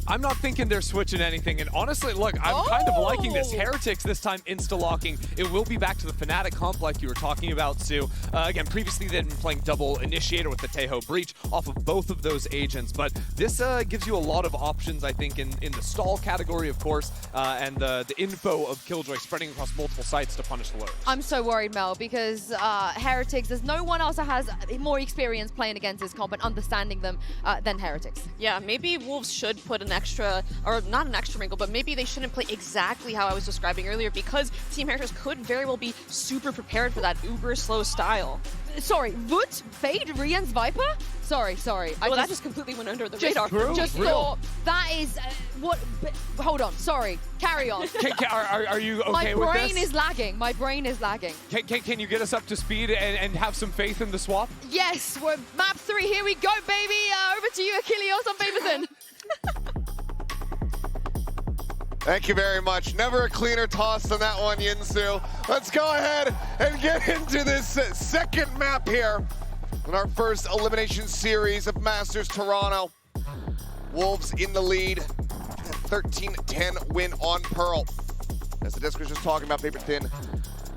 I'm not thinking they're switching anything, and honestly, look, I'm kind of liking this. Heretics this time insta-locking. It will be back to the Fnatic comp like you were talking about, Sue. Again, previously they'd been playing double initiator with the Tejo Breach off of both of those agents, but this gives you a lot of options, I think, in the stall category, of course, and the info of Killjoy spreading across multiple sites to punish the lurk. I'm so worried, Mel, because Heretics, there's no one else that has more experience playing against this comp and understanding them than Heretics. Yeah, maybe Wolves should put an extra, or not an extra wrinkle, but maybe they shouldn't play exactly how I was describing earlier, because Team Heretics could very well be super prepared for that uber slow style. Sorry, would Fade Rian's Viper? Sorry. Well, that just completely went under the radar. Just thought, that is, what, hold on, sorry, carry on. Are you okay with this? My brain is lagging, my brain is lagging. Can you get us up to speed and have some faith in the swap? Yes, we're map 3, here we go, baby. Over to you, Achilles on Baberson. Thank you very much. Never a cleaner toss than that one, Yinsu. Let's go ahead and get into this second map here in our first elimination series of Masters Toronto. Wolves in the lead, 13-10 win on Pearl. As the Disc was just talking about, paper thin,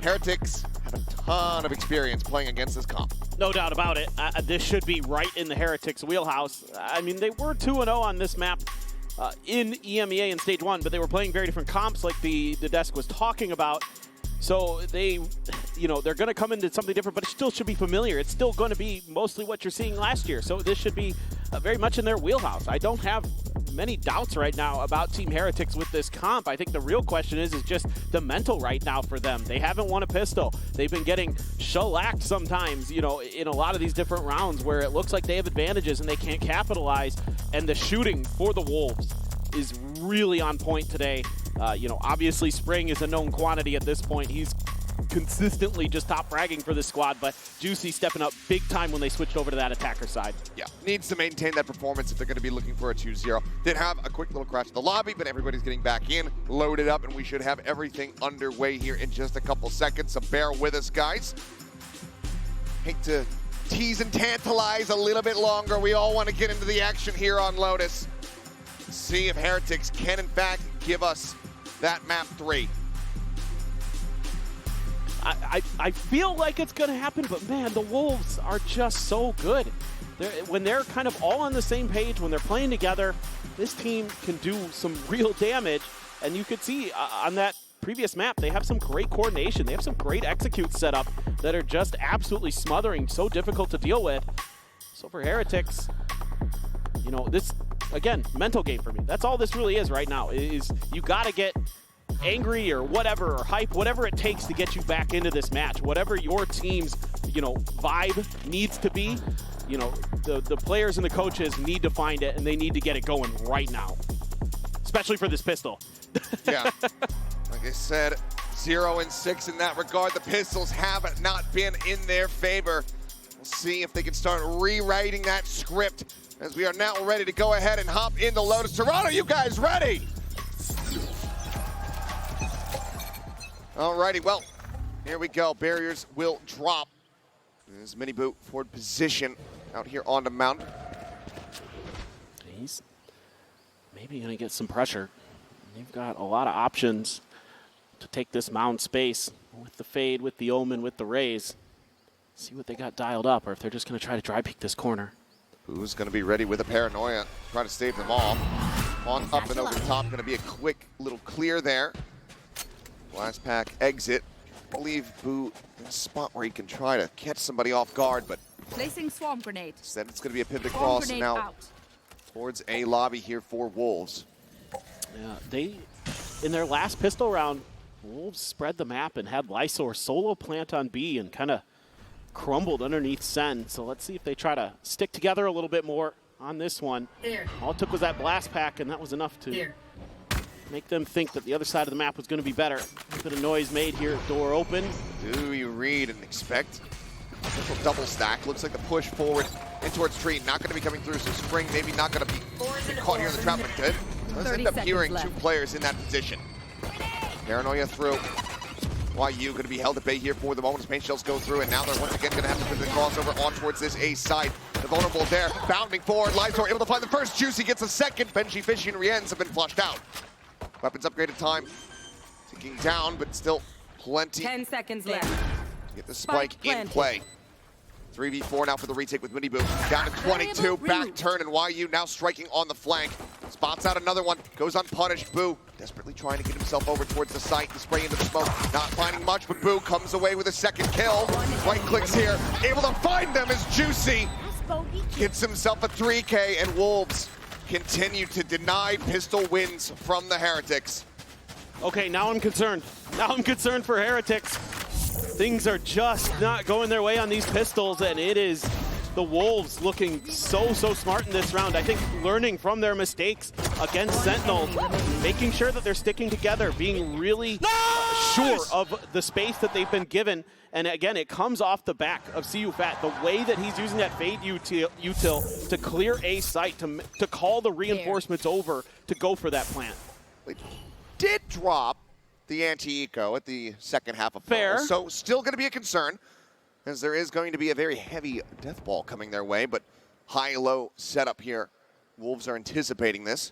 Heretics have a ton of experience playing against this comp. No doubt about it. This should be right in the Heretics wheelhouse. I mean, they were 2-0 on this map in EMEA in Stage 1, but they were playing very different comps like the Desk was talking about. So they, they're going to come into something different, but it still should be familiar. It's still going to be mostly what you're seeing last year. So this should be very much in their wheelhouse. I don't have many doubts right now about Team Heretics with this comp. I think the real question is just the mental right now for them. They haven't won a pistol. They've been getting shellacked sometimes, in a lot of these different rounds where it looks like they have advantages and they can't capitalize. And the shooting for the Wolves is really on point today. Obviously Spring is a known quantity at this point. He's consistently just top fragging for this squad, but Juicy stepping up big time when they switched over to that attacker side. Yeah, needs to maintain that performance if they're going to be looking for a 2-0. Did have a quick little crash in the lobby, but everybody's getting back in, loaded up, and we should have everything underway here in just a couple seconds, so bear with us, guys. Hate to tease and tantalize a little bit longer. We all want to get into the action here on Lotus. See if Heretics can, in fact, give us that map 3. I feel like it's going to happen, but man, the Wolves are just so good. When they're kind of all on the same page, when they're playing together, this team can do some real damage. And you could see on that previous map, they have some great coordination. They have some great executes set up that are just absolutely smothering, so difficult to deal with. So for Heretics, this, again, mental game for me. That's all this really is right now, is you got to get angry or whatever, or hype, whatever it takes to get you back into this match. Whatever your team's, vibe needs to be, the players and the coaches need to find it, and they need to get it going right now, especially for this pistol. Yeah, like I said, 0-6 in that regard. The pistols have not been in their favor. We'll see if they can start rewriting that script, as we are now ready to go ahead and hop into Lotus. Toronto, you guys ready? Alrighty, well, here we go. Barriers will drop. There's Mini Boot forward position out here on the mountain. He's maybe going to get some pressure. They've got a lot of options to take this mound space with the Fade, with the Omen, with the Raze. See what they got dialed up, or if they're just going to try to dry peek this corner. Who's going to be ready with a paranoia? Try to save them all. On up and over the top, going to be a quick little clear there. Last pack exit. I believe Boo in a spot where he can try to catch somebody off guard, but placing swarm grenade. Instead it's going to be a pivot cross now out. Towards a lobby here for Wolves. Yeah, in their last pistol round, Wolves spread the map and had Lysor solo plant on B and kind of crumbled underneath Sen. So let's see if they try to stick together a little bit more on this one. All it took was that blast pack, and that was enough to make them think that the other side of the map was going to be better. A bit of noise made here, door open. Do you read and expect a little double stack? Looks like the push forward in towards tree, not going to be coming through, so Spring maybe not going to be caught here in the trap, but good. Let's end up hearing 2 players in that position. Paranoia through. YU going to be held at bay here for the moment as paint shells go through, and now they're once again going to have to put the crossover on towards this A side. The vulnerable there, bounding forward. Lysor able to find the first. Juicy gets a second. Benji, Fishy, and Rienz have been flushed out. Weapons upgraded time. Ticking down, but still plenty. 10 seconds left. To get the spike in play. 3v4 now for the retake with Winnie Boo. Down to 22, back turn, and YU now striking on the flank. Spots out another one, goes unpunished. Boo desperately trying to get himself over towards the site to spray into the smoke. Not finding much, but Boo comes away with a second kill. Right clicks here, able to find them as Juicy gets himself a 3K, and Wolves continue to deny pistol wins from the Heretics. Okay, now I'm concerned. Now I'm concerned for Heretics. Things are just not going their way on these pistols, and it is the Wolves looking so smart in this round. I think learning from their mistakes against Sentinel, making sure that they're sticking together, being really sure of the space that they've been given. And again, it comes off the back of CU Fat. The way that he's using that fade util to clear a site, to call the reinforcements over to go for that plant. They did drop the anti-eco at the second half of Fair. Pearl, so still going to be a concern, as there is going to be a very heavy death ball coming their way, but high-low setup here. Wolves are anticipating this.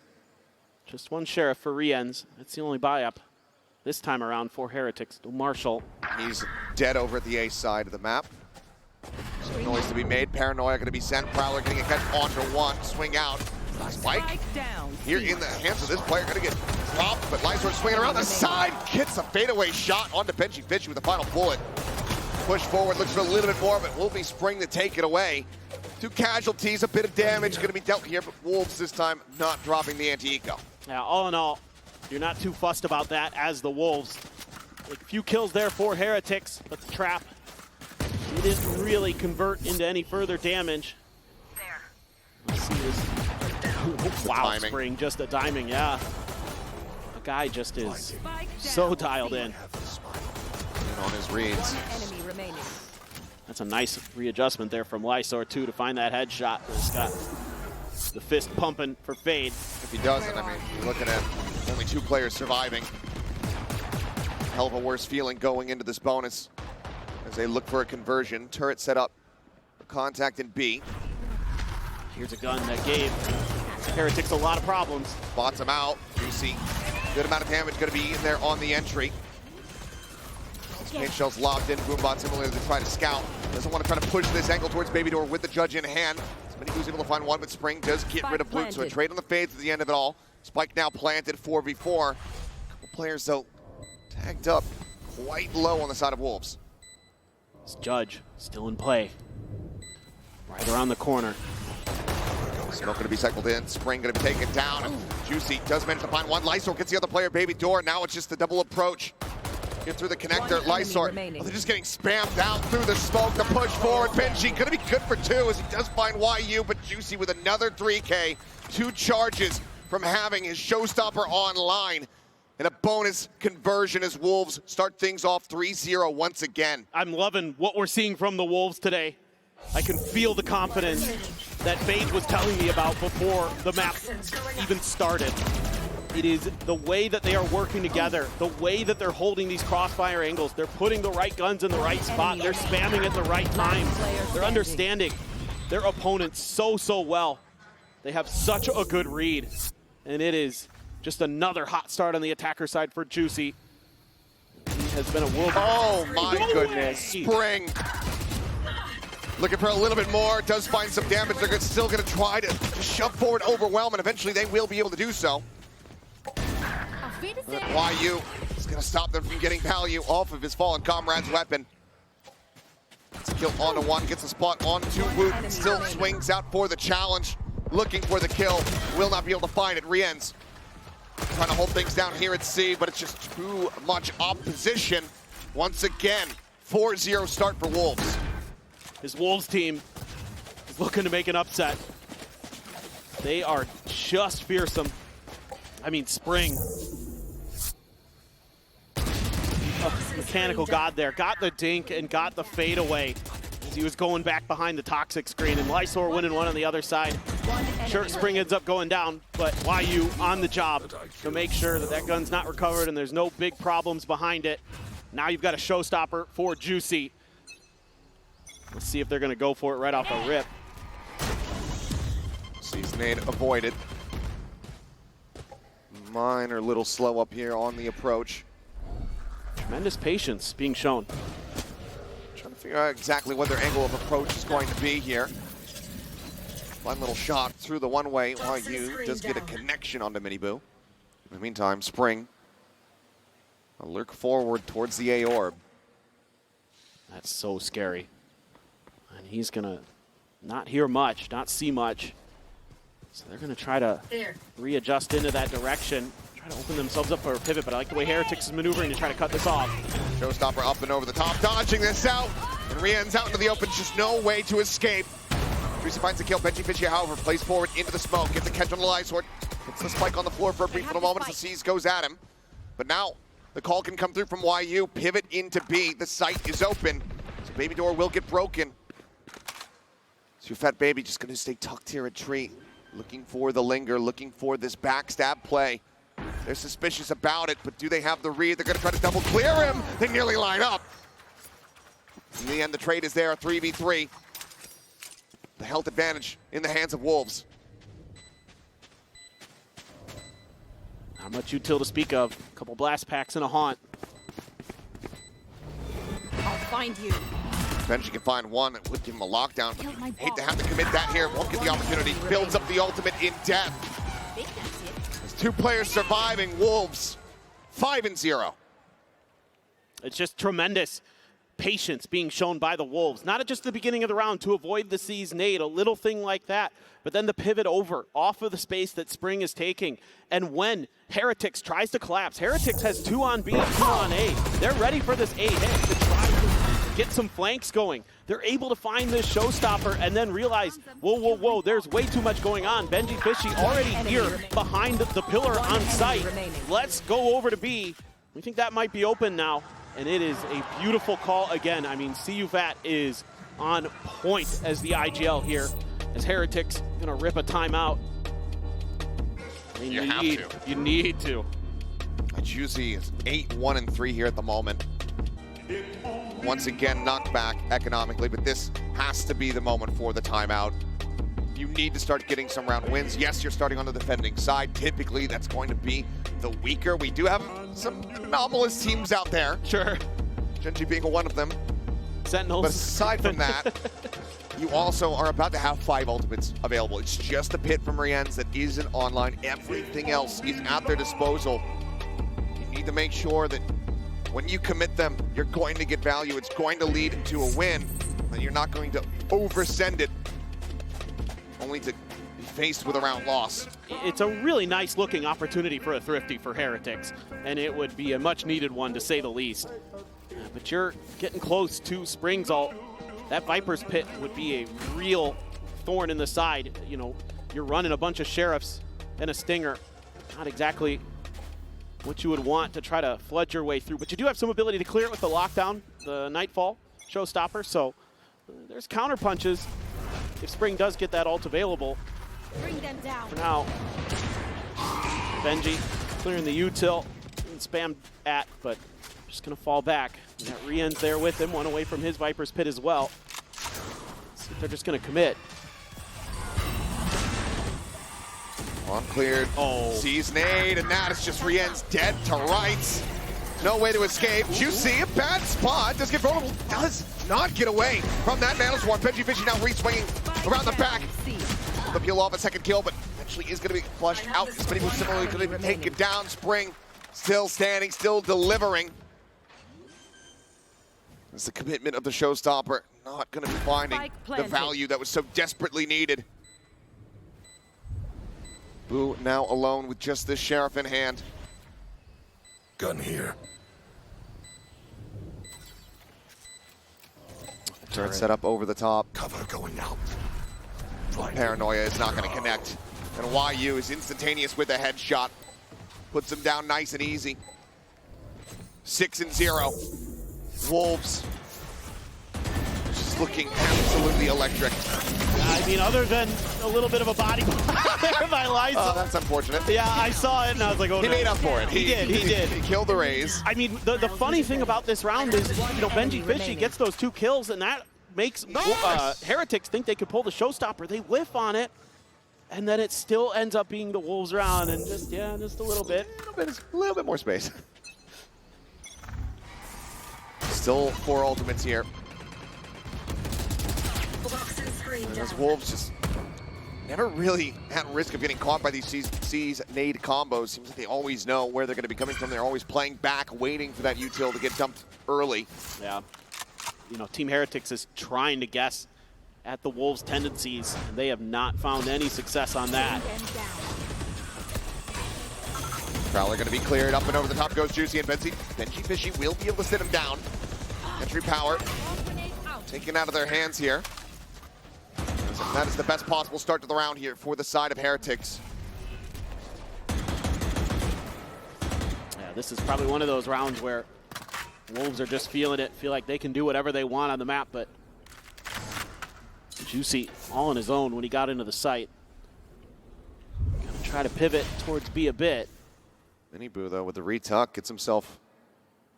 Just one Sheriff for Rienz. That's the only buy-up this time around for Heretics. Marshall. He's dead over at the A side of the map. Some noise to be made. Paranoia going to be sent. Prowler getting a catch onto one. Swing out. Spike Down. here in the hands of this player. Going to get dropped, but Lysor swinging around the side. Gets a fadeaway shot onto Benji Fishy with the final bullet. Push forward, looks for a little bit more, but will be Spring to take it away. 2 casualties, a bit of damage going to be dealt here, but Wolves this time not dropping the anti-eco. Now, all in all, you're not too fussed about that as the Wolves. A few kills there for Heretics, but the trap didn't really convert into any further damage. Let's see this. Wow, Timing. Spring, just a timing, yeah. The guy just is so dialed in. On his reads. Enemy remaining. That's a nice readjustment there from Lysor, too, to find that headshot. He's got the fist pumping for Fade. If he doesn't, I mean, you're looking at only 2 players surviving. Hell of a worse feeling going into this bonus as they look for a conversion. Turret set up for contact in B. Here's a gun that gave Heretics a lot of problems. Spots him out. You see good amount of damage going to be in there on the entry. Paint shells locked in. Boombot similarly to try to scout. Doesn't want to try to push this angle towards Baby Door with the judge in hand. Somebody's able to find one, but Spring does get rid of Blue, so a trade on the fades at the end of it all. Spike now planted 4v4. Couple players, though, tagged up quite low on the side of Wolves. This Judge still in play. Right around the corner. Smoke going to be cycled in. Spring going to be taken down. And Juicy does manage to find one. Lysor gets the other player, Baby Door. Now it's just the double approach. Get through the connector. Lysor, they're just getting spammed out through the smoke. The push forward. Benji going to be good for 2 as he does find YU, but Juicy with another 3K. 2 charges from having his showstopper online. And a bonus conversion as Wolves start things off 3-0 once again. I'm loving what we're seeing from the Wolves today. I can feel the confidence that Fade was telling me about before the map even started. It is the way that they are working together, the way that they're holding these crossfire angles. They're putting the right guns in the right spot. They're spamming at the right time. They're understanding their opponents so well. They have such a good read. And it is just another hot start on the attacker side for Juicy. He has been a world. Oh my goodness. Spring looking for a little bit more. Does find some damage. They're still going to try to shove forward, overwhelm, and eventually they will be able to do so. YU is going to stop them from getting value off of his fallen comrade's weapon. Gets a kill onto one, gets a spot onto Woot, still swings out for the challenge, looking for the kill, will not be able to find it. Rienz trying to hold things down here at C, but it's just too much opposition. Once again, 4-0 start for Wolves. His Wolves team is looking to make an upset. They are just fearsome. I mean, Spring. Mechanical God there. Got the dink and got the fade away as he was going back behind the toxic screen. And Lysor winning one on the other side. Sure, Spring ends up going down, but YU on the job to make sure that that gun's not recovered and there's no big problems behind it. Now you've got a showstopper for Juicy. Let's see if they're going to go for it right off the rip. Season 8 avoided. Minor little slow up here on the approach. Tremendous patience being shown. Trying to figure out exactly what their angle of approach is going to be here. Fun little shot through the one-way. YU does get a connection onto Miniboo. In the meantime, Spring a lurk forward towards the A-orb. That's so scary. And he's going to not hear much, not see much. So they're going to try to readjust into that direction, try to open themselves up for a pivot, but I like the way Heretics is maneuvering to try to cut this off. Showstopper up and over the top, dodging this out. And Rien's out into the open, just no way to escape. Juicy finds the kill. Benji Fishy, however, plays forward into the smoke, gets a catch on the live sword, gets the spike on the floor for a brief little moment as the C's goes at him. But now the call can come through from YU, pivot into B. The site is open, so Baby Door will get broken. So your Fat Baby just going to stay tucked here at Tree. Looking for the linger, looking for this backstab play. They're suspicious about it, but do they have the read? They're going to try to double clear him. They nearly line up. In the end, the trade is there, 3v3. The health advantage in the hands of Wolves. Not much util to speak of. A couple blast packs and a haunt. I'll find you. Benji can find one that would give him a lockdown. Hate to have to commit that here. Won't get the opportunity. Builds up the ultimate in death. There's two players surviving. Wolves 5-0. It's just tremendous patience being shown by the Wolves. Not at just the beginning of the round to avoid the C's nade, a little thing like that, but then the pivot over off of the space that Spring is taking. And when Heretics tries to collapse, Heretics has 2 on B, 2 on A. They're ready for this A hit to try to get some flanks going. They're able to find this showstopper and then realize, whoa, there's way too much going on. Benji Fishy already here behind the pillar on site. Let's go over to B. We think that might be open now. And it is a beautiful call again. I mean, CU Fat is on point as the IGL here, as Heretics gonna rip a timeout. I mean, you need to. Juicy is 8-1-3 here at the moment. Once again, knocked back economically, but this has to be the moment for the timeout. You need to start getting some round wins. Yes, you're starting on the defending side. Typically, that's going to be the weaker. We do have some anomalous teams out there. Sure. Genji being one of them. Sentinels. But aside from that, you also are about to have 5 ultimates available. It's just a pit from Rien's that isn't online. Everything else is at their disposal. You need to make sure that when you commit them, you're going to get value. It's going to lead to a win, and you're not going to oversend it only to be faced with a round loss. It's a really nice looking opportunity for a Thrifty for Heretics, and it would be a much needed one to say the least. But you're getting close to Spring's ult. That Viper's Pit would be a real thorn in the side. You know, you're running a bunch of Sheriffs and a Stinger. Not exactly what you would want to try to flood your way through, but you do have some ability to clear it with the lockdown, the Nightfall showstopper, so there's counter punches if Spring does get that ult available. Bring them down. For now, Benji clearing the util and spam at, but just gonna fall back. And that Rien's there with him, one away from his Viper's Pit as well. See if they're just gonna commit. One cleared. Oh. Sees nade, and that is just Rien's dead to rights. No way to escape. Juicy, a bad spot. Does get vulnerable. Does not get away from that Nanoswarm. Benji Fishy now re-swinging around the back. The peel off a second kill, but eventually is going to be flushed out. Miniboo similarly could even take it down. Spring still standing, still delivering. It's the commitment of the showstopper. Not going to be finding the value that was so desperately needed. Boo now alone with just this Sheriff in hand. Gun here. Turret set up over the top. Cover going out. Paranoia is not going to connect. And YU is instantaneous with a headshot. Puts him down nice and easy. 6-0. Wolves just is looking absolutely electric. I mean, other than a little bit of a body block there by Lysa. Oh, that's unfortunate. Yeah, I saw it and I was like, oh He no. made up for it. He did. He killed the Raze. I mean, the funny thing about this round is, you know, Benji Fishy gets those 2 kills, and that makes Heretics think they could pull the showstopper. They whiff on it, and then it still ends up being the Wolves round, and just a little bit. A little bit more space. Still 4 ultimates here. And those Wolves just never really at risk of getting caught by these C's nade combos. Seems like they always know where they're going to be coming from. They're always playing back, waiting for that util to get dumped early. Yeah. You know, Team Heretics is trying to guess at the Wolves' tendencies, and they have not found any success on that. Prowler going to be cleared. Up and over the top goes Juicy, and Benji Fishy will be able to sit him down. Entry power taken out of their hands here. That is the best possible start to the round here for the side of Heretics. Yeah, this is probably one of those rounds where Wolves are just feeling it, feel like they can do whatever they want on the map, but Juicy all on his own when he got into the site. Gonna try to pivot towards B a bit. Miniboo, though, with the retuck, gets himself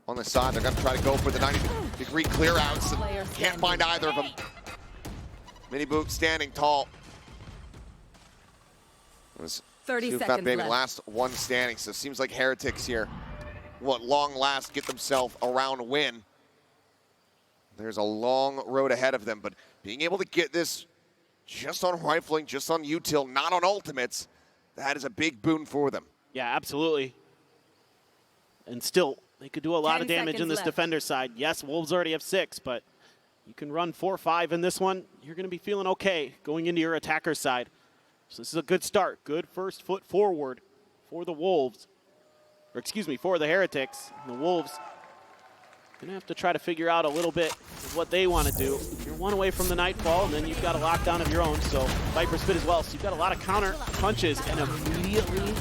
on the side. They're going to try to go for the 90-degree clear-outs. Can't find either of them. Miniboo standing tall. It was 30 Fat seconds Baby left. last one standing, so it seems like Heretics here will at long last get themselves a round win. There's a long road ahead of them, but being able to get this just on rifling, just on util, not on ultimates, that is a big boon for them. Yeah, absolutely. And still, they could do a lot of 10 damage in seconds this left. defender side. Yes, Wolves already have 6, but you can run 4 or 5 in this one. You're going to be feeling okay going into your attacker side. So this is a good start. Good first foot forward for the Wolves. Or excuse me, for the Heretics. And the Wolves going to have to try to figure out a little bit of what they want to do. You're 1 away from the Nightfall, and then you've got a lockdown of your own. So Viper's fit as well. So you've got a lot of counter punches, and immediately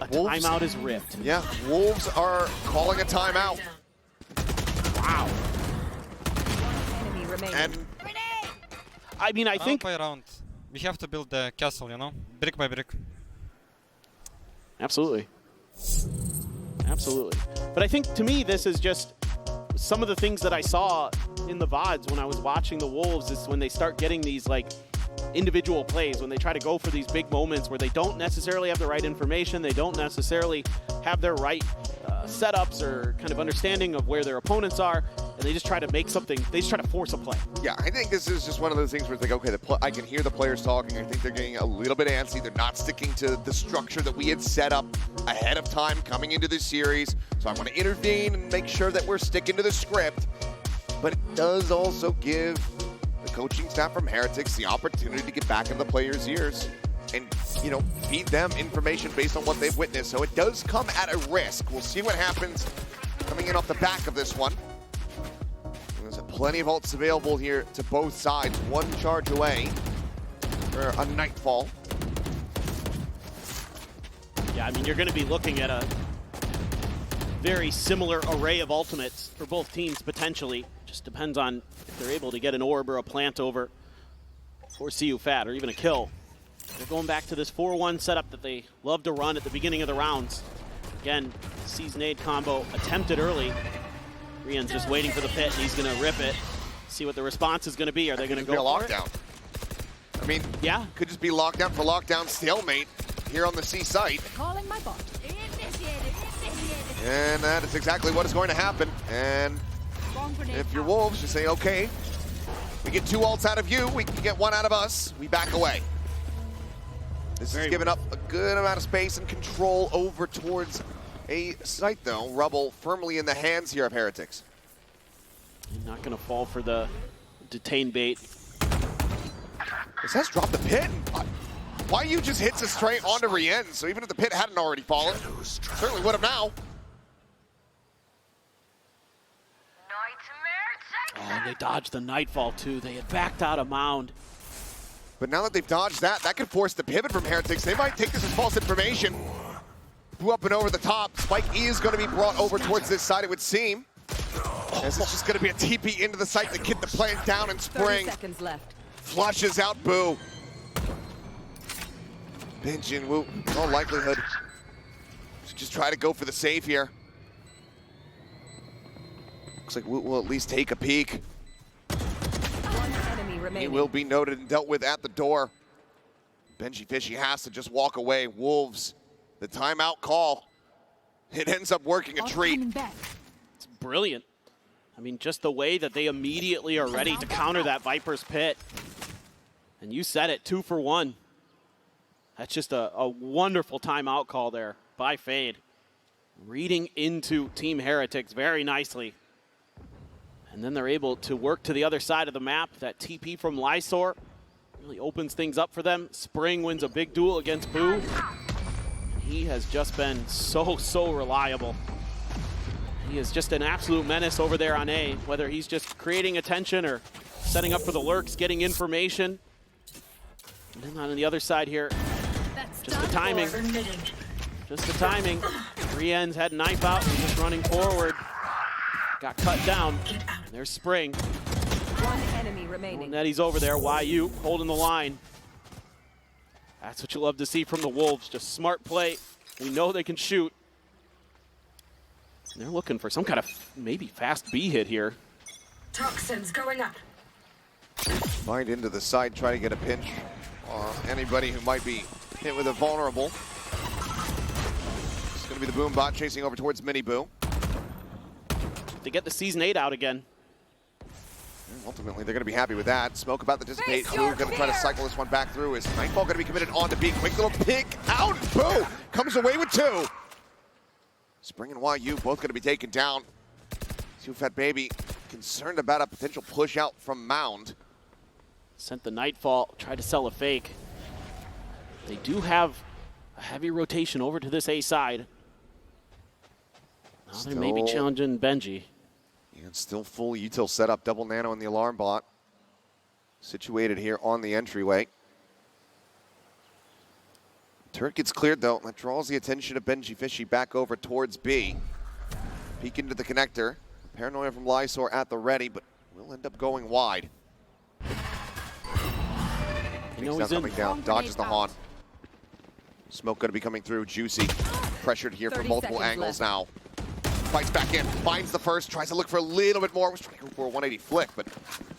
a Wolves. timeout is ripped. Yeah, Wolves are calling a timeout. Wow. Enemy remaining. And I mean, I think Round by round, we have to build the castle, you know, brick by brick. absolutely. Absolutely. But I think to me, this is just some of the things that I saw in the VODs when I was watching the Wolves is when they start getting these like individual plays, when they try to go for these big moments where they don't necessarily have the right information, they don't necessarily have their right setups or kind of understanding of where their opponents are, and they just try to make something, they just try to force a play. yeah, I think this is just one of those things where it's like, okay, I can hear the players talking. I think they're getting a little bit antsy. They're not sticking to the structure that we had set up ahead of time coming into this series. So I want to intervene and make sure that we're sticking to the script. But it does also give the coaching staff from Heretics the opportunity to get back in the players' ears and, you know, feed them information based on what they've witnessed. So it does come at a risk. We'll see what happens coming in off the back of this one. There's plenty of ults available here to both sides. 1 charge away for a Nightfall. Yeah, I mean, you're going to be looking at a very similar array of ultimates for both teams potentially. Just depends on if they're able to get an orb or a plant over for CU Fat, or even a kill. They're going back to this 4-1 setup that they love to run at the beginning of the rounds. Again, C's nade combo attempted early. Rian's just waiting for the pit, and he's going to rip it. See what the response is going to to be. Are they going to go for it? Lockdown. I mean, Yeah. could just be lockdown for lockdown stalemate here on the C site. Calling my bot. Initiated. And that is exactly what is going to happen. And Bomb grenade if you're out. Wolves, you say, okay, we get 2 ults out of you, we can get 1 out of us, we back away. This is giving up a good amount of space and control over towards a site, though. Rubble firmly in the hands here of Heretics. Not going to fall for the detain bait. This has dropped the pit. Why you just hits us straight onto Rien, so even if the pit hadn't already fallen, certainly would have now. Oh, and they dodged the Nightfall, too. They had backed out a mound. But now that they've dodged that, that could force the pivot from Heretics. They might take this as false information. Blew up and over the top. Spike is going to be brought over towards this side, it would seem. This is just going to be a TP into the site to get the plant down and 30 Spring seconds left. flushes out Boo. Benji and Wu, in all likelihood, should just try to go for the save here. Looks like Wu will at least take a peek. One enemy He remaining. will be noted and dealt with at the door. Benji Fishy has to just walk away. Wolves, the timeout call. It ends up working a treat. It's brilliant. I mean, just the way that they immediately are ready to counter that Viper's Pit. And you said it, 2 for 1. That's just a wonderful timeout call there by Fade. Reading into Team Heretics very nicely. And then they're able to work to the other side of the map. That TP from Lysor really opens things up for them. Spring wins a big duel against Boo. He has just been so reliable. He is just an absolute menace over there on A, whether he's just creating attention or setting up for the lurks, getting information. And then on the other side here, just the timing. Just the timing. 3 ends had knife out and just running forward. Got cut down. There's Spring. One enemy remaining. Nettie's over there. YU holding the line. That's what you love to see from the Wolves. Just smart play. We know they can shoot. They're looking for some kind of maybe fast B hit here. Toxins going up. Bind into the side, try to get a pinch on anybody who might be hit with a vulnerable. It's going to be the Boom bot chasing over towards Mini Boo. They get the Season 8 out again. Ultimately, they're going to be happy with that. Smoke about to dissipate. Boo going to try to cycle this one back through. Is Nightfall going to be committed on to B? Quick little pick out. Boo comes away with 2. Spring and YU both going to be taken down. Two Fat Baby concerned about a potential push out from Mound. Sent the Nightfall, tried to sell a fake. They do have a heavy rotation over to this A side. Now they may be challenging Benji. And still full util setup. Double nano in the alarm bot. Situated here on the entryway. Turret gets cleared though. That draws the attention of Benji Fishy back over towards B. Peek into the connector. Paranoia from Lysor at the ready, but will end up going wide. You know He's he's coming down. Dodges the Haunt. Smoke going to be coming through. Juicy. Pressured here from multiple angles now. Fights back in. Finds the first. Tries to look for a little bit more. Was trying to go for a 180 flick, but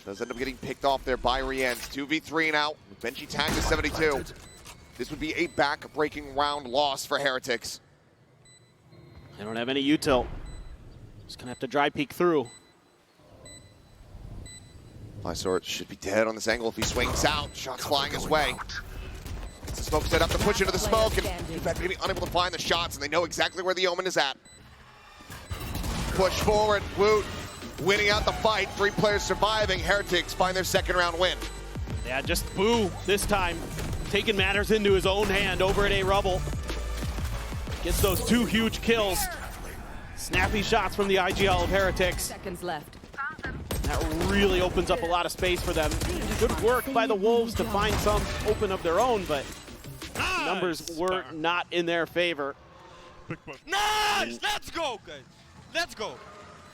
does end up getting picked off there by Rienz. 2v3 now. Benji tagged to 72. This would be a back-breaking round loss for Heretics. They don't have any util. Just gonna have to dry peek through. Lysor should be dead on this angle if he swings out. Shots flying his way. It's the smoke set up to push into the smoke, and Fat Baby unable to find the shots, and they know exactly where the Omen is at. Push forward, Woot winning out the fight. 3 players surviving. Heretics find their second round win. Yeah, just Boo this time. Taking matters into his own hand over at A Rubble. Gets those 2 huge kills. Snappy shots from the IGL of Heretics. Seconds left. That really opens up a lot of space for them. Good work by the Wolves to find some open of their own, but numbers were not in their favor. Nice! Let's go, guys. Let's go.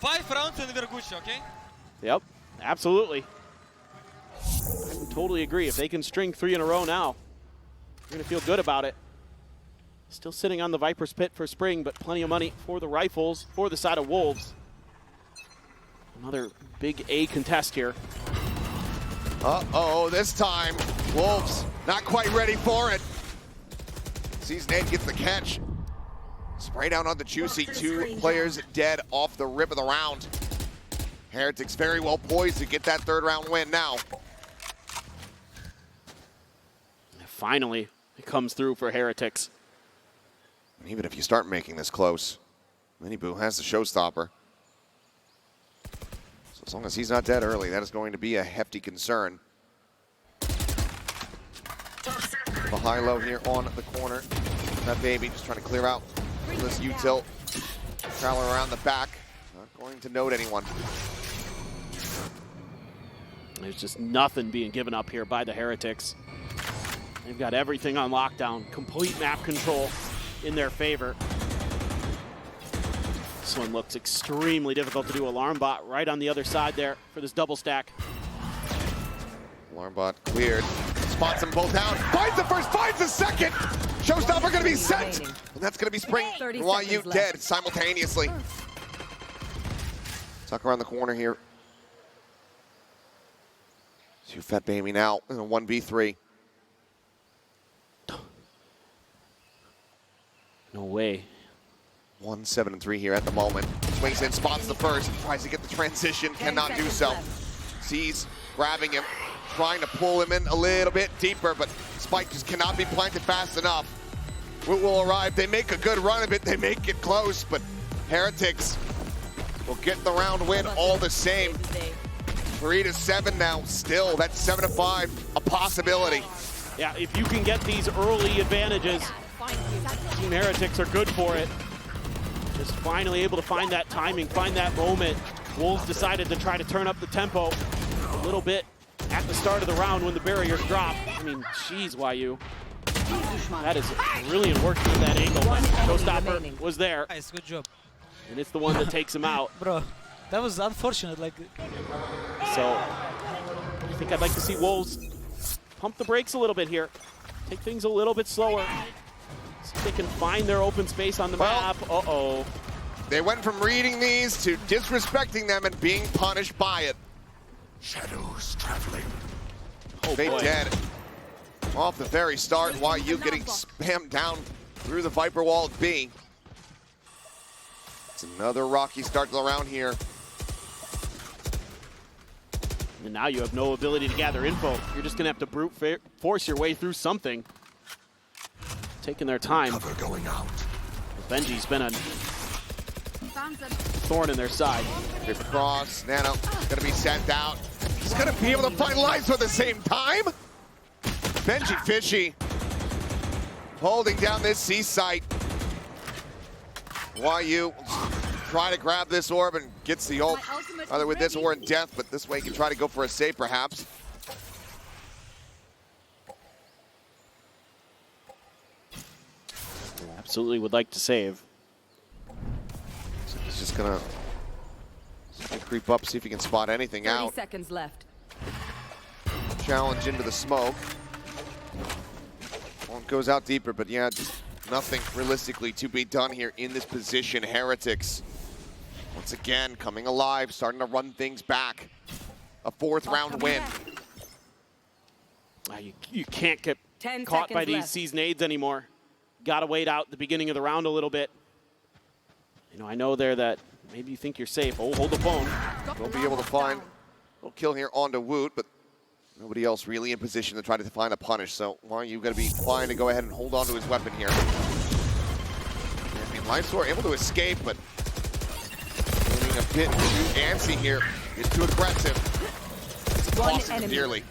5 rounds and we're Gucci, okay? Yep, absolutely. I totally agree. If they can string 3 in a row now, you're going to feel good about it. Still sitting on the Viper's Pit for Spring, but plenty of money for the Rifles for the side of Wolves. Another big A contest here. Uh-oh, this time, Wolves not quite ready for it. Season 8 gets the catch. Spray down on the Juicy. 2 players dead off the rip of the round. Heretics very well poised to get that 3rd round win now. Finally, it comes through for Heretics. And even if you start making this close, Mini Boo has the showstopper. So as long as he's not dead early, that is going to be a hefty concern. The high-low here on the corner. That Baby just trying to clear out this util. Prowler around the back. Not going to note anyone. There's just nothing being given up here by the Heretics. They've got everything on lockdown. Complete map control in their favor. This one looks extremely difficult to do. Alarm bot right on the other side there for this double stack. Alarm bot cleared. Spots them both out. Finds the first, finds the second. Showstopper going to be sent. And that's going to be Spring. 30 YU seconds dead left. simultaneously. Tuck around the corner here. Two Fat Baby now in a 1v3. No way. 1-7-3 here at the moment. Swings in, spots the first, tries to get the transition, cannot do so. Sees grabbing him, trying to pull him in a little bit deeper, but Spike just cannot be planted fast enough. Woot will arrive. They make a good run of it. They make it close, but Heretics will get the round win all the same. 3-7 now. Still, that's 7-5, a possibility. Yeah, if you can get these early advantages, Team Heretics are good for it. Just finally able to find that timing, find that moment. Wolves decided to try to turn up the tempo a little bit at the start of the round when the barriers drop. I mean, geez, YU. That is brilliant work from that angle. Showstopper was there, Nice, good job. and it's the one that takes him out. Bro, that was unfortunate. Like, So I think I'd like to see Wolves pump the brakes a little bit here. Take things a little bit slower. See if they can find their open space on the map. Uh-oh. They went from reading these to disrespecting them and being punished by it. Shadows traveling. Oh, They boy. dead. Off the very start, YU getting spammed down through the Viper wall at B. It's another rocky start to the round here. And now you have no ability to gather info. You're just going to have to brute force your way through something. Taking their time. Cover going out. Benji's been a thorn in their side. Rip across, Nano gonna be sent out. He's gonna be able to find lives at the same time. Benji Fishy holding down this C site. YU try to grab this orb and gets the ult, either with this or in death, but this way he can try to go for a save perhaps. Absolutely would like to save. So he's just gonna creep up, see if he can spot anything 30 out. seconds left. Challenge into the smoke. One goes out deeper, but yeah, just nothing realistically to be done here in this position. Heretics, once again, coming alive, starting to run things back. A fourth round win. You can't get 10 caught by seconds these left. seasoned aids anymore. Got to wait out the beginning of the round a little bit. You know, I know there that maybe you think you're safe. Oh, hold the phone. Won't be able to find a little kill here onto Woot, but nobody else really in position to try to find a punish. So, well, you've got to be fine to go ahead and hold on to his weapon here. I mean, Lifesoar able to escape, but getting a bit too antsy here. It's too aggressive. It's costing him dearly.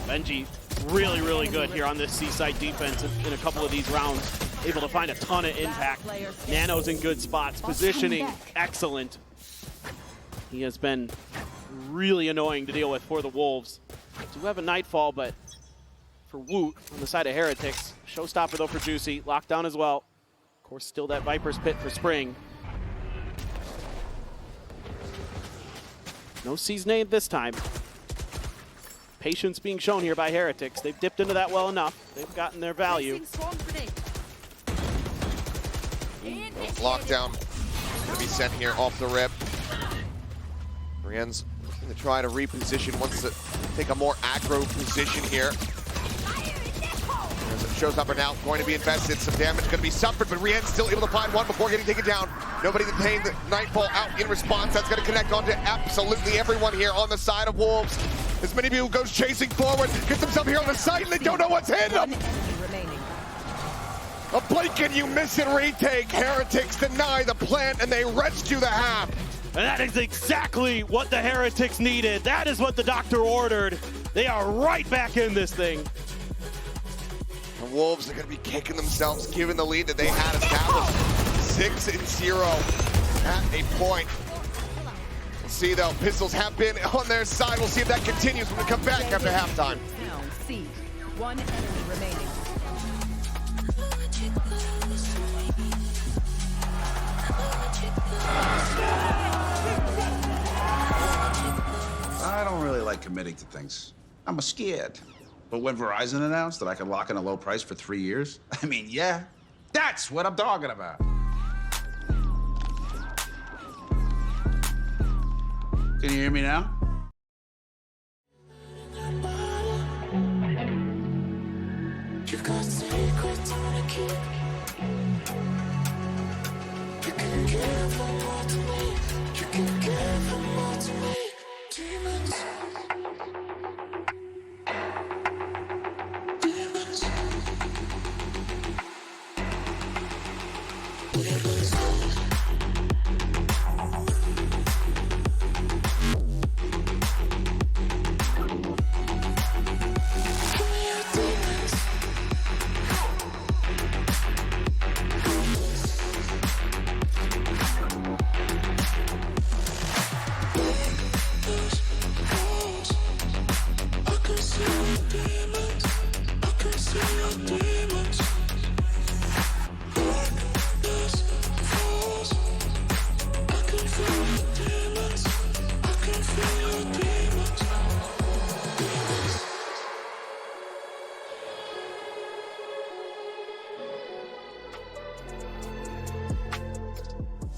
Benji really, really good here on this seaside defense in a couple of these rounds. Able to find a ton of impact. Nano's in good spots. Positioning, excellent. He has been really annoying to deal with for the Wolves. Do have a Nightfall, but for Woot on the side of Heretics. Showstopper though for Juicy. Lockdown as well. Of course, still that Viper's Pit for Spring. No season aid this time. Patience being shown here by Heretics. They've dipped into that well enough. They've gotten their value. Lockdown going to be sent here off the rip. Brienne's going to try to reposition, wants to take a more aggro position here. Showstopper now going to be invested. Some damage going to be suffered, but Rienne's still able to find one before getting taken down. Nobody detained. The Nightfall out in response. That's going to connect onto absolutely everyone here on the side of Wolves. As many of you goes chasing forward, gets himself here on the site, and they don't know what's hitting them. Remaining. A blink and you miss it retake. Heretics deny the plant, and they rescue the half. And that is exactly what the Heretics needed. That is what the doctor ordered. They are right back in this thing. The Wolves are going to be kicking themselves, given the lead that they had established. 6-0 at a point. We'll see, though. Pistols have been on their side. We'll see if that continues when we come back after halftime. Down C. One enemy remaining. committing to things. I'm scared. But when Verizon announced that I could lock in a low price for 3 years, I mean, yeah, that's what I'm talking about. Can you hear me now? You've got secrets I wanna keep. You can give them all to me. You can give them all to me. Demons. Demons. Demons.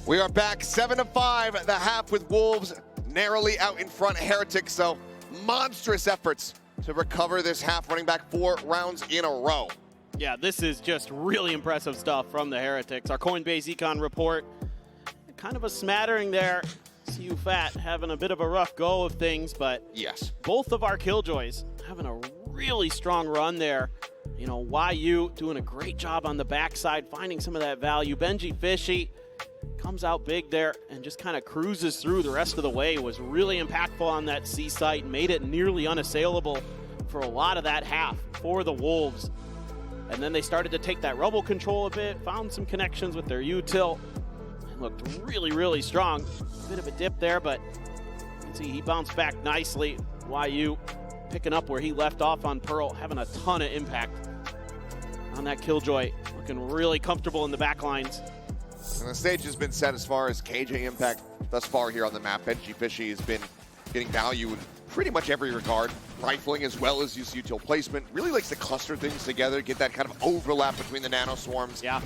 We are back 7-5 at the half with Wolves narrowly out in front. Heretics, so monstrous efforts to recover this half, running back 4 rounds in a row. Yeah, this is just really impressive stuff from the Heretics. Our Coinbase econ report, kind of a smattering there. CU Fat having a bit of a rough go of things, but yes, both of our Killjoys having a really strong run there. You know, YU doing a great job on the backside, finding some of that value. Benji Fishy comes out big there and just kind of cruises through the rest of the way. Was really impactful on that C site, made it nearly unassailable for a lot of that half for the Wolves. And then they started to take that rubble control a bit, found some connections with their util, and looked really, really strong. A bit of a dip there, but you can see he bounced back nicely. YU picking up where he left off on Pearl, having a ton of impact on that Killjoy, looking really comfortable in the back lines. And the stage has been set as far as KJ impact thus far here on the map. Benji Fishy has been getting value in pretty much every regard. Rifling as well as use util placement. Really likes to cluster things together, get that kind of overlap between the nano swarms. Yeah.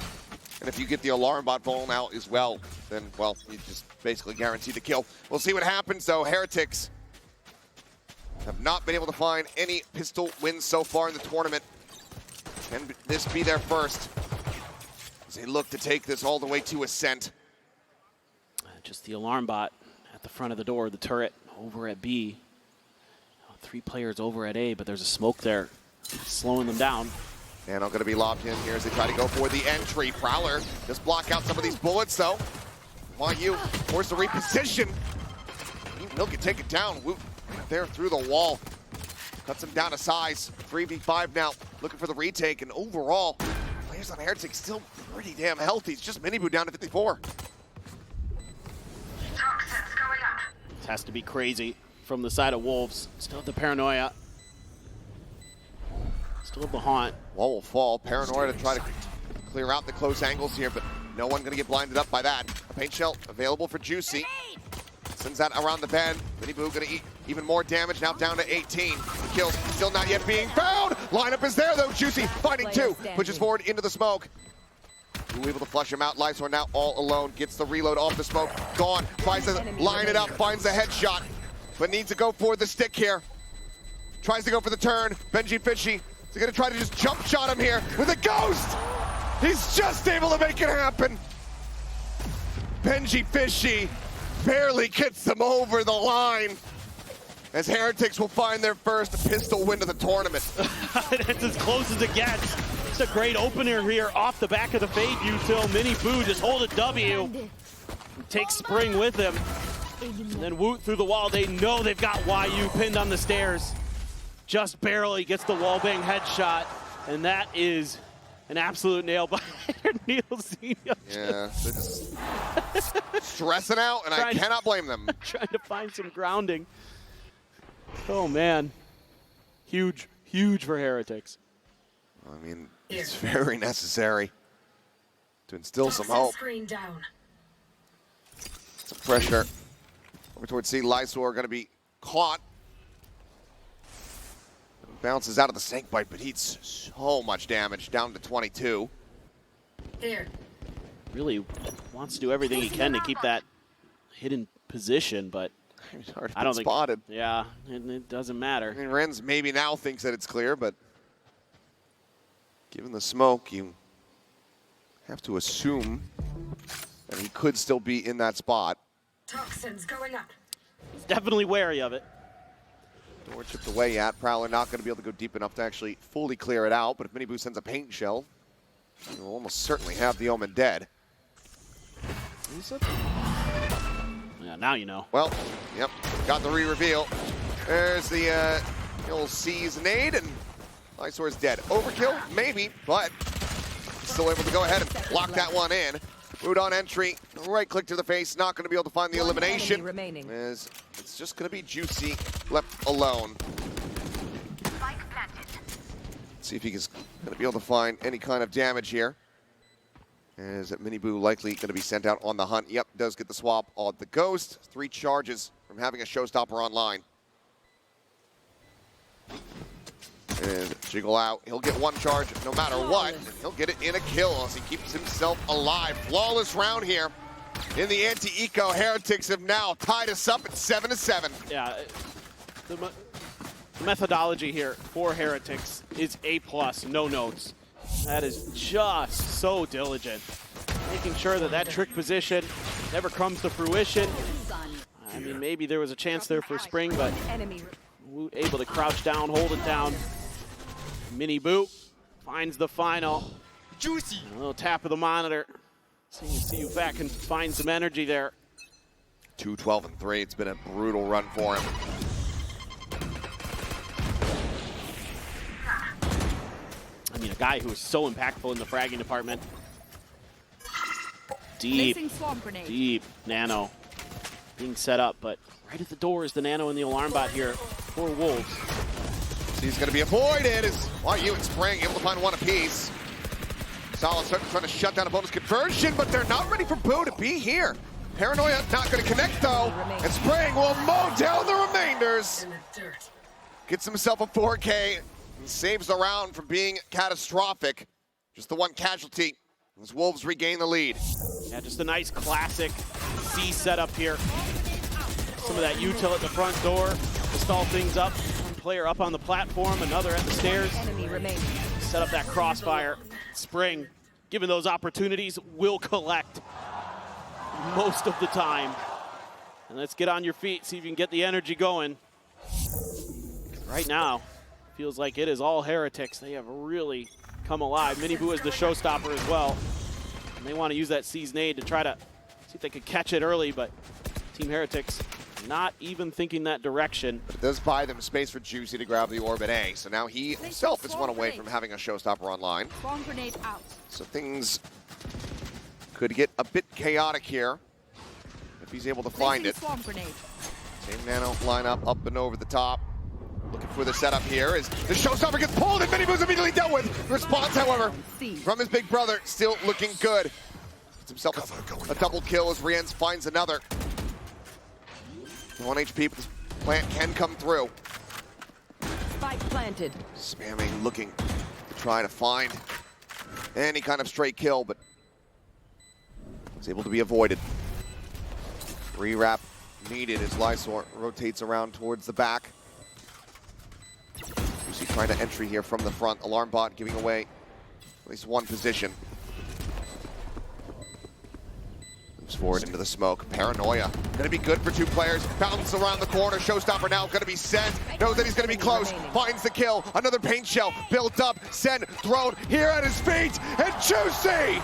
And if you get the alarm bot vuln out as well, then, well, you just basically guarantee the kill. We'll see what happens, though. Heretics have not been able to find any pistol wins so far in the tournament. Can this be their first? As they look to take this all the way to Ascent. Just the alarm bot at the front of the door, the turret over at B. 3 players over at A, but there's a smoke there slowing them down. And I'm going to be lobbed in here as they try to go for the entry. Prowler just block out some of these bullets, though. YU forced to reposition. Milk can take it down. Woot there through the wall. Cuts him down to size. 3v5 now, looking for the retake. And overall, players on Heretics still pretty damn healthy. It's just Miniboo down to 54. Toxins going up. This has to be crazy from the side of Wolves. Still have the paranoia. Still have the haunt. Wall will fall. Paranoia to try to clear out the close angles here, but no one going to get blinded up by that. A paint shell available for Juicy. Sends that around the bend. Miniboo going to eat even more damage, now down to 18. The kills still not yet being found. Lineup is there though. Juicy finding 2. Pushes forward into the smoke. Who able to flush him out. Lysor now all alone. Gets the reload off the smoke. Gone. Tries to line it up. Finds the headshot. But needs to go for the stick here. Tries to go for the turn. Benji Fishy. He's going to try to just jump shot him here with a ghost. He's just able to make it happen. Benji Fishy barely gets them over the line. As Heretics will find their first pistol win of the tournament. That's as close as it gets. It's a great opener here off the back of the fade util. Miniboo just hold a W. Takes Spring with him. And then Woot through the wall. They know they've got YU pinned on the stairs. Just barely gets the wallbang headshot. And that is an absolute nail biter. Neil Zeno. Yeah, they're just stressing out, and I cannot blame them. Trying to find some grounding. Oh, man. Huge, huge for Heretics. I mean, it's very necessary to instill some hope. Screen down. Some pressure over towards C. Lysor going to be caught. bounces out of the snake bite, but eats so much damage, down to 22. There. Really wants to do everything he can to keep that hidden position, but I don't think spotted. Yeah, it doesn't matter. I mean, Renz maybe now thinks that it's clear, but given the smoke, you have to assume that he could still be in that spot. Toxins going up. He's definitely wary of it. Door chipped away at. Prowler not going to be able to go deep enough to actually fully clear it out, but if Miniboo sends a paint shell, he'll almost certainly have the Omen dead. Yeah, now you know. Well, yep, got the re-reveal. There's the old C's nade, and Lysor's dead. Overkill? Maybe, but still able to go ahead and lock that one in. Root on entry, right click to the face, not going to be able to find the elimination. As it's just going to be Juicy left alone. See if he is going to be able to find any kind of damage here. Is that Miniboo likely going to be sent out on the hunt? Yep, does get the swap on the Ghost. 3 charges from having a showstopper online. And jiggle out. He'll get 1 charge no matter what. And he'll get it in a kill as he keeps himself alive. Flawless round here in the anti-eco. Heretics have now tied us up at 7-7. Yeah, the methodology here for Heretics is A+, no notes. That is just so diligent. Making sure that that trick position never comes to fruition. I mean, maybe there was a chance there for Spring, but able to crouch down, hold it down. Miniboo finds the final. Juicy. A little tap of the monitor. See you back and find some energy there. 2-12-3. It's been a brutal run for him. I mean, a guy who is so impactful in the fragging department. Deep nano being set up, but right at the door is the nano and the alarm bot here for Wolves. He's going to be avoided as YU and Spring able to find 1 apiece. Solid trying to shut down a bonus conversion, but they're not ready for Boo to be here. Paranoia not going to connect though, and Spring will mow down the remainders. Gets himself a 4K and saves the round from being catastrophic. Just the 1 casualty as Wolves regain the lead. Yeah, just a nice classic C setup here. Some of that util at the front door to stall things up. One player up on the platform, another at the stairs. Set up that crossfire. Spring, given those opportunities, will collect most of the time. And let's get on your feet, see if you can get the energy going. Right now, feels like it is all Heretics. They have really come alive. Miniboo is the showstopper as well. And they want to use that C's nade to try to see if they could catch it early, but Team Heretics not even thinking that direction. But it does buy them space for Juicy to grab the Orbit A, so now he himself is 1 away from having a showstopper online. Bomb grenade out. So things could get a bit chaotic here if he's able to find it. Same nano lineup up and over the top. Looking for the setup here as the showstopper gets pulled and Miniboo's immediately dealt with. Response, however, from his big brother, still looking good. Gets himself a double kill as Rienz finds another. 1 HP, but this plant can come through. Spike planted. Spamming, looking to try to find any kind of straight kill, but was able to be avoided. Rewrap needed as Lysor rotates around towards the back. You see trying to entry here from the front. Alarm bot giving away at least 1 position. Moves forward into the smoke. Paranoia. Gonna be good for 2 players. Bounces around the corner. Showstopper now gonna be sent. Knows that he's gonna be close. Finds the kill. Another paint shell. Built up. Sent. Thrown here at his feet. And Juicy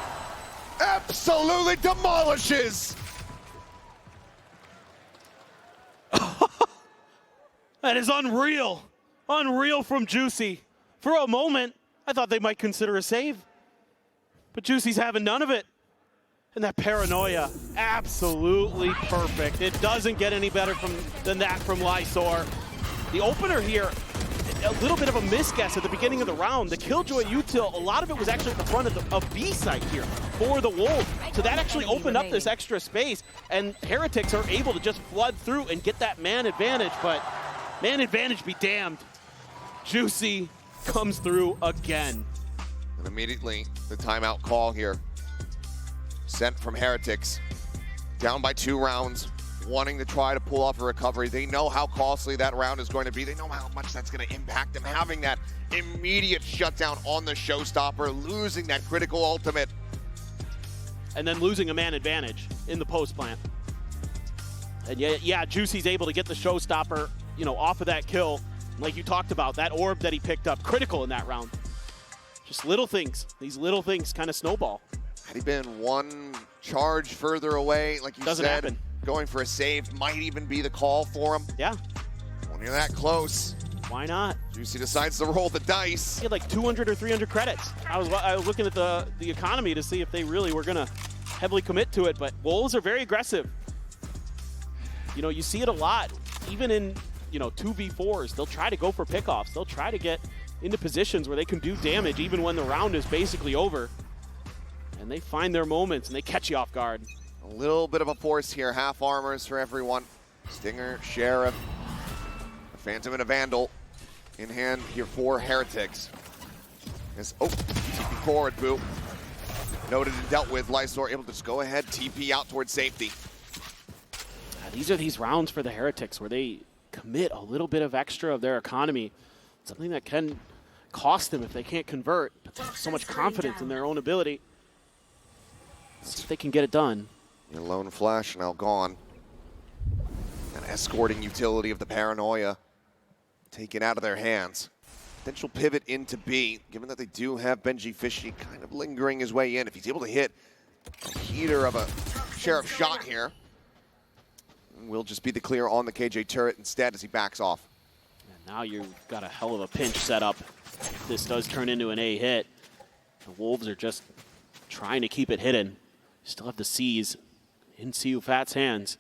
absolutely demolishes. That is unreal. Unreal from Juicy. For a moment, I thought they might consider a save. But Juicy's having none of it. And that Paranoia, absolutely perfect. It doesn't get any better than that from Lysor. The opener here, a little bit of a misguess at the beginning of the round. The Killjoy util, a lot of it was actually at the front of B site here for the Wolves. So that actually opened up this extra space, and Heretics are able to just flood through and get that man advantage, but man advantage be damned. Juicy comes through again. And immediately, the timeout call here. Sent from Heretics. Down by 2 rounds, wanting to try to pull off a recovery. They know how costly that round is going to be. They know how much that's going to impact them. Having that immediate shutdown on the showstopper, losing that critical ultimate. And then losing a man advantage in the post plant. And yeah, Juicy's able to get the showstopper, you know, off of that kill. Like you talked about, that orb that he picked up, critical in that round. Just little things. These little things kind of snowball. Had he been 1 charge further away, like you Doesn't said, happen. going for a save might even be the call for him. Yeah. When you're that close, Why not? Juicy decides to roll the dice. He had like 200 or 300 credits. I was looking at the economy to see if they really were going to heavily commit to it, but Wolves are very aggressive. You know, you see it a lot, even in, you know, 2v4s. They'll try to go for pickoffs. They'll try to get into positions where they can do damage even when the round is basically over. And they find their moments and they catch you off guard. A little bit of a force here. Half armors for everyone. Stinger, Sheriff, a Phantom, and a Vandal in hand here for Heretics. TP forward, Boo. Noted and dealt with. Lysor able to just go ahead, TP out towards safety. These are these rounds for the Heretics where they commit a little bit of extra of their economy. Something that can cost them if they can't convert. But they have so much confidence in their own ability. Let's see if they can get it done. Your lone flash now gone. An escorting utility of the Paranoia taken out of their hands. Potential pivot into B, given that they do have Benji Fishy kind of lingering his way in. If he's able to hit a heater of a Sheriff shot here, will just be the clear on the KJ turret instead as he backs off. And now you've got a hell of a pinch set up. If this does turn into an A hit, the Wolves are just trying to keep it hidden. Still have the C's in CU Fat's hands.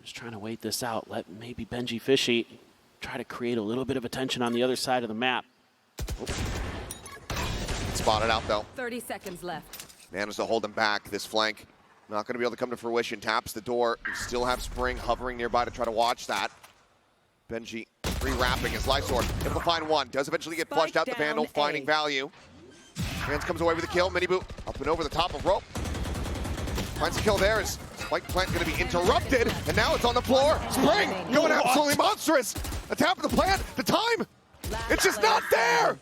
Just trying to wait this out. Let maybe Benji Fishy try to create a little bit of attention on the other side of the map. Spotted out though. 30 seconds left. Manages to hold him back. This flank not going to be able to come to fruition. Taps the door. We still have Spring hovering nearby to try to watch that. Benji re-wrapping his Lysor. Able to find one. Does eventually get flushed out. The Vandal finding value. Hands comes away with a kill. Miniboot up and over the top of rope. Finds a kill there. Is Spike Plant going to be interrupted? And now it's on the floor. Spring going absolutely monstrous. A tap of the plant. The time. It's just not there.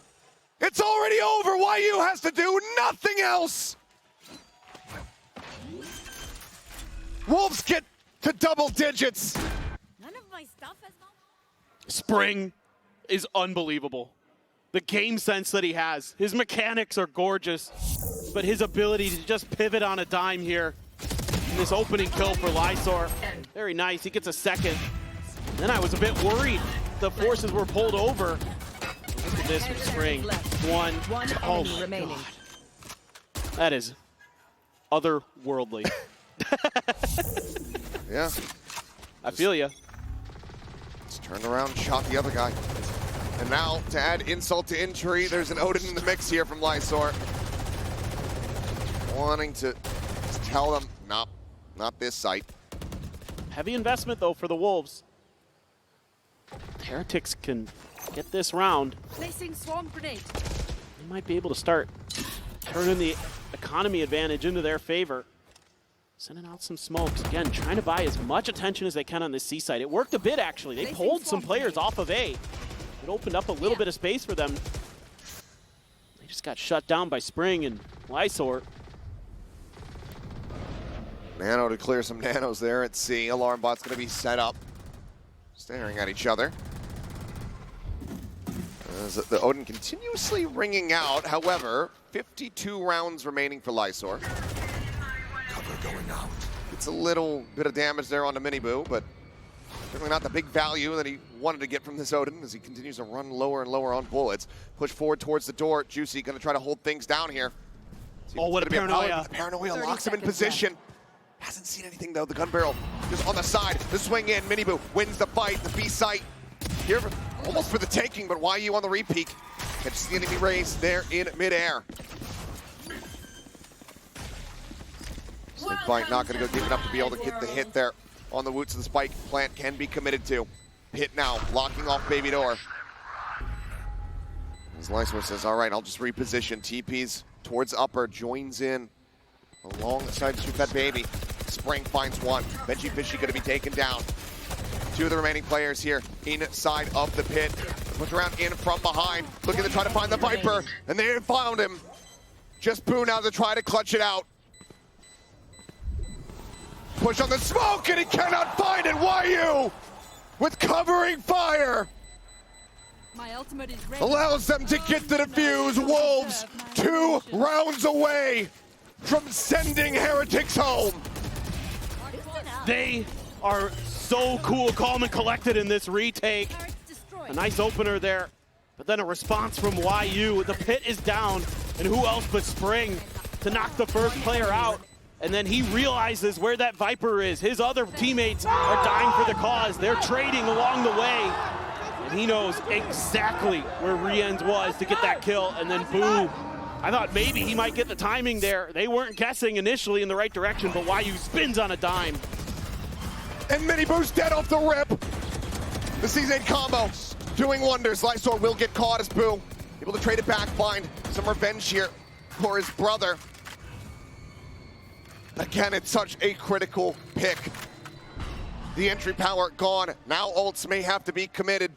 It's already over. YU has to do nothing else. Wolves get to double digits. None of my stuff has not. Spring is unbelievable. The game sense that he has. His mechanics are gorgeous, but his ability to just pivot on a dime here. And this opening kill for Lysor. Very nice. He gets a second. Then I was a bit worried the forces were pulled over. Look at this from Spring. One enemy remaining. God. That is otherworldly. Yeah. I feel you. Just turned around and shot the other guy. And now, to add insult to injury, there's an Odin in the mix here from Lysor. Wanting to tell them, nope, not this site. Heavy investment, though, for the Wolves. Heretics can get this round. Placing swarm grenade. They might be able to start turning the economy advantage into their favor. Sending out some smokes. Again, trying to buy as much attention as they can on this C side. It worked a bit, actually. They pulled some players off of A. It opened up a little bit of space for them. They just got shut down by Spring and Lysor. Nano to clear some nanos there at C. Alarm bot's going to be set up. Staring at each other. As the Odin continuously ringing out. However, 52 rounds remaining for Lysor. Going out. It's a little bit of damage there on the Miniboo, but certainly not the big value that he wanted to get from this Odin as he continues to run lower and lower on bullets. Push forward towards the door. Juicy going to try to hold things down here. Oh, what a Paranoia. The Paranoia locks him in position. Hasn't seen anything though. The gun barrel just on the side. The swing in. Miniboo wins the fight. The B site here almost for the taking, but YU on the repeat. Catches the enemy raise there in midair. Fight not going to go deep enough to be able to get the hit there on the Woots of the Spike Plant can be committed to. Hit now, locking off Baby Door. As Lysor says, all right, I'll just reposition. TP's towards upper, joins in alongside Shoot Baby. Spring finds one. Benji Fishy going to be taken down. Two of the remaining players here inside of the pit. Push around in from behind, looking to try to find the Viper, and they found him. Just Boo now to try to clutch it out. Push on the smoke, and he cannot find it. YU with covering fire. My ultimate is ready. Allows them to get the defuse. Wolves 2 rounds away from sending Heretics home. They are so cool, calm, and collected in this retake. A nice opener there, but then a response from YU. The pit is down, and who else but Spring to knock the first player out. And then he realizes where that Viper is. His other teammates are dying for the cause. They're trading along the way. And he knows exactly where Rienz was to get that kill. And then boom. I thought maybe he might get the timing there. They weren't guessing initially in the right direction, but YU spins on a dime. And Mini Boo's dead off the rip. The Season 8 combo doing wonders. Lysor will get caught as Boo able to trade it back, find some revenge here for his brother. Again, it's such a critical pick. The entry power gone. Now ults may have to be committed,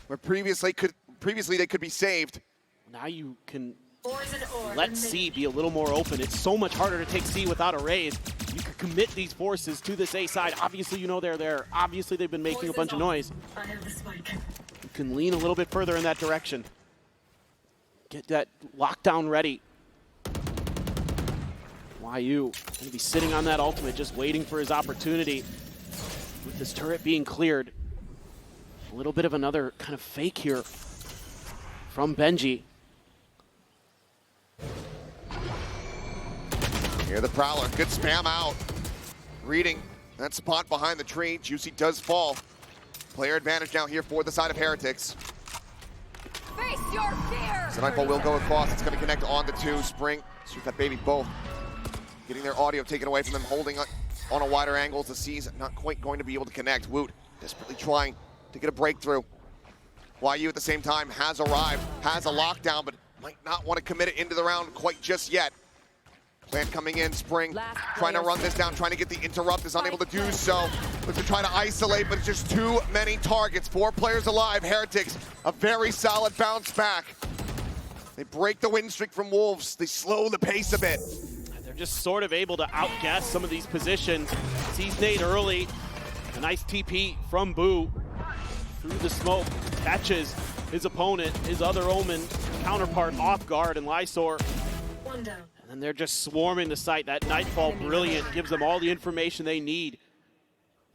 where previously they could be saved. Now you can let C be a little more open. It's so much harder to take C without a raise. You can commit these forces to this A side. Obviously, you know they're there. Obviously, they've been making a bunch of noise. You can lean a little bit further in that direction. Get that lockdown ready. YU going to be sitting on that ultimate, just waiting for his opportunity. With this turret being cleared, a little bit of another kind of fake here from Benji. Here the Prowler, good spam out. Reading that spot behind the tree. Juicy does fall. Player advantage now here for the side of Heretics. Face your fear. So Nightfall will go across. It's going to connect on the 2. Spring, Shoot That Baby both getting their audio taken away from them, holding on a wider angle. The C's not quite going to be able to connect. Woot desperately trying to get a breakthrough. YU at the same time has arrived, has a lockdown, but might not want to commit it into the round quite just yet. Plant coming in, Spring trying to run this down, trying to get the interrupt, is unable to do so. Looks to try to isolate, but it's just too many targets. 4 players alive. Heretics, a very solid bounce back. They break the win streak from Wolves. They slow the pace a bit. They're just sort of able to outguess some of these positions. Sees Nate early. A nice TP from Boo. Through the smoke, catches his opponent, his other Omen counterpart off guard, and Lysor. One down. And they're just swarming the site. That Nightfall brilliant gives them all the information they need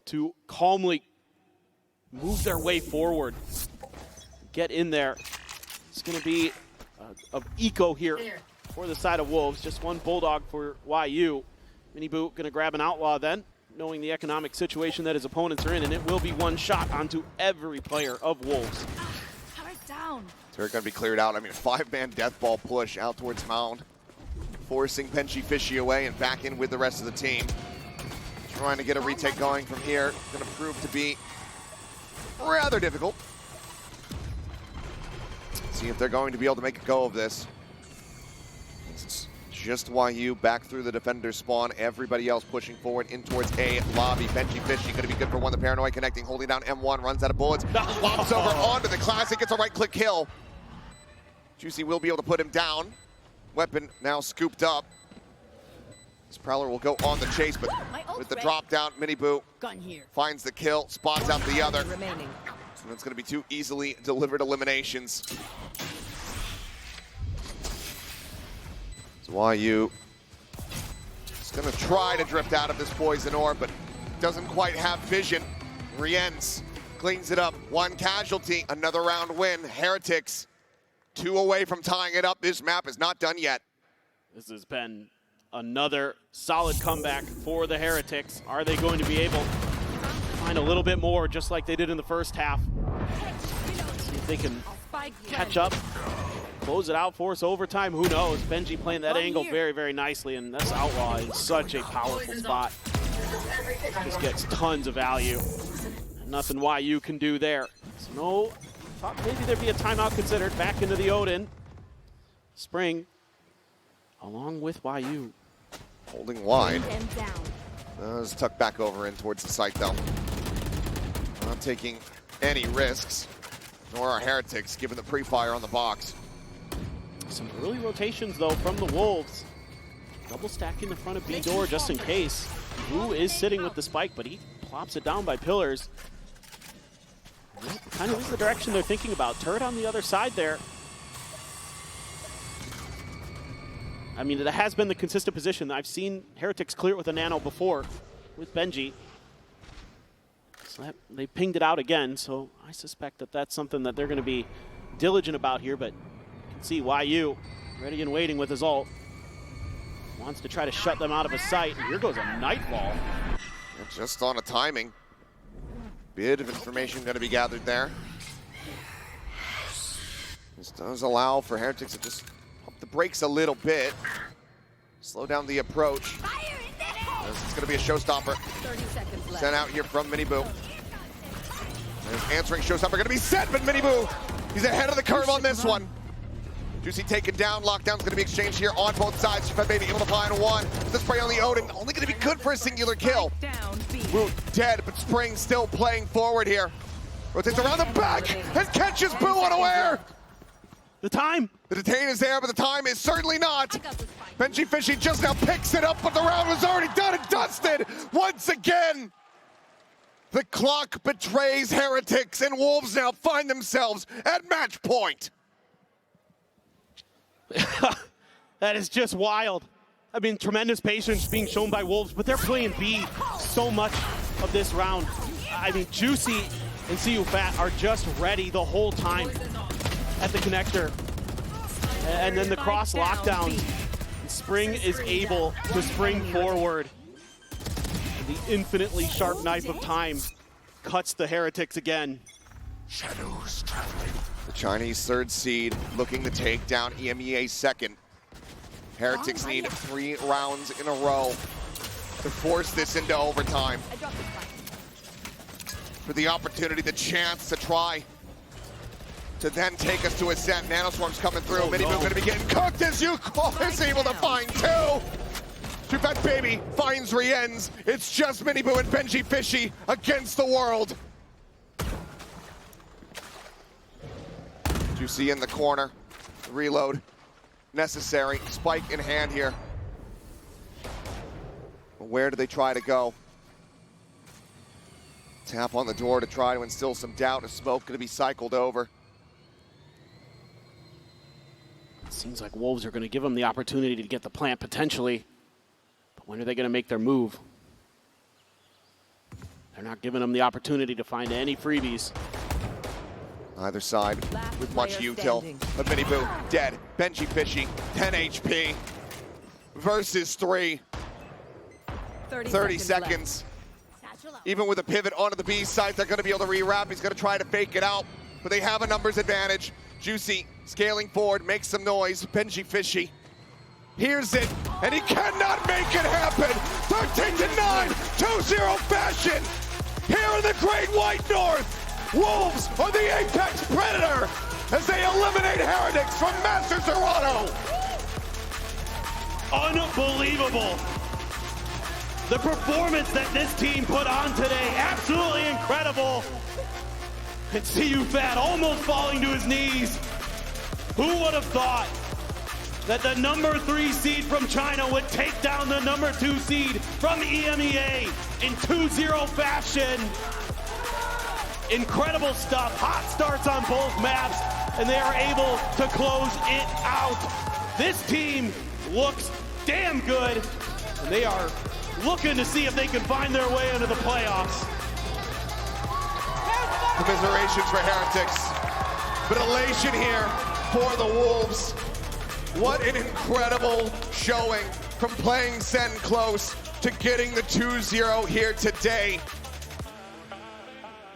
to calmly move their way forward. Get in there. It's going to be of eco here for the side of Wolves. Just one Bulldog for YU. Mini Boo going to grab an Outlaw then, knowing the economic situation that his opponents are in, and it will be one shot onto every player of Wolves. Turret down. Turret going to be cleared out. I mean, a 5-man death ball push out towards Mound, forcing Benji Fishy away and back in with the rest of the team. Trying to get a retake going from here. Going to prove to be rather difficult. See if they're going to be able to make a go of this. It's just YU back through the defender spawn. Everybody else pushing forward in towards A lobby. Benji Fishy going to be good for one. The Paranoid connecting, holding down M1, runs out of bullets. Lobs over onto the Classic. It's a right-click kill. Juicy will be able to put him down. Weapon now scooped up. This Prowler will go on the chase, but with the drop down, Mini Boo finds the kill, spots out the other. Remaining. And it's going to be 2 easily delivered eliminations. So YU is going to try to drift out of this poison orb, but doesn't quite have vision. Rienz cleans it up. 1 casualty, another round win. Heretics 2 away from tying it up. This map is not done yet. This has been another solid comeback for the Heretics. Are they going to be able to find a little bit more, just like they did in the first half? See if they can catch up, close it out, force overtime. Who knows? Benji playing that angle very, very nicely, and this Outlaw is such a powerful spot. Just gets tons of value. Nothing YU can do there. So no Thought maybe there'd be a timeout considered. Back into the Odin. Spring, along with YU. Holding wide. Them down. It's tucked back over in towards the site, though. Not taking any risks, nor are Heretics, given the pre-fire on the box. Some early rotations, though, from the Wolves. Double stacking the front of B door just in case. Wu is sitting with the spike, but he plops it down by pillars. That kind of is the direction they're thinking about. Turret on the other side there. I mean, it has been the consistent position. I've seen Heretics clear it with a nano before with Benji. So they pinged it out again, so I suspect that that's something that they're going to be diligent about here, but you can see YU ready and waiting with his ult. Wants to try to shut them out of his sight. And here goes a Nightfall. And just on a timing. Bit of information going to be gathered there. This does allow for Heretics to just pump the brakes a little bit. Slow down the approach. It's going to be a showstopper. 30 seconds left. Sent out here from Miniboo. There's answering showstopper going to be set, but Miniboo, he's ahead of the curve on this one. Juicy taken down. Lockdown's going to be exchanged here on both sides. Baby able to find one. The spray on the Odin, only going to be good for a singular kill. Wu dead, but Spring still playing forward here. Rotates around the back and catches Boo unaware. The time. The detain is there, but the time is certainly not. Benji Fishy just now picks it up, but the round was already done and dusted once again. The clock betrays Heretics, and Wolves now find themselves at match point. That is just wild. I mean, tremendous patience being shown by Wolves, but they're playing B so much of this round. I mean, Juicy and CU Fat are just ready the whole time at the connector. And then the cross lockdown. Spring is able to spring forward. And the infinitely sharp knife of time cuts the Heretics again. Shadows traveling. The Chinese third seed looking to take down EMEA second. Heretics need 3 rounds in a row to force this into overtime. For the opportunity, the chance to try to then take us to Ascent. Nanoswarm's coming through. Miniboo going to be getting cooked as Yuko is able to find 2. Too Fat Baby finds Rienz. It's just Miniboo and Benji Fishy against the world. Juicy in the corner. Reload necessary. Spike in hand here. Where do they try to go? Tap on the door to try to instill some doubt. Is smoke going to be cycled over? It seems like Wolves are going to give them the opportunity to get the plant potentially. But when are they going to make their move? They're not giving them the opportunity to find any freebies. Either side with much util. But Miniboo dead. Benji Fishy, 10 HP versus 3. 30 seconds. Even with a pivot onto the B side, they're going to be able to rewrap. He's going to try to fake it out, but they have a numbers advantage. Juicy scaling forward, makes some noise. Benji Fishy hears it, and he cannot make it happen. 13-9, 2-0 fashion here in the Great White North. Wolves are the apex predator as they eliminate Heretics from Masters Toronto. Unbelievable. The performance that this team put on today, absolutely incredible. And CU Fat almost falling to his knees. Who would have thought that the number 3 seed from China would take down the number 2 seed from EMEA in 2-0 fashion? Incredible stuff. Hot starts on both maps, and they are able to close it out. This team looks damn good, and they are looking to see if they can find their way into the playoffs. Commiserations for Heretics, but elation here for the Wolves. What an incredible showing from playing Sen close to getting the 2-0 here today.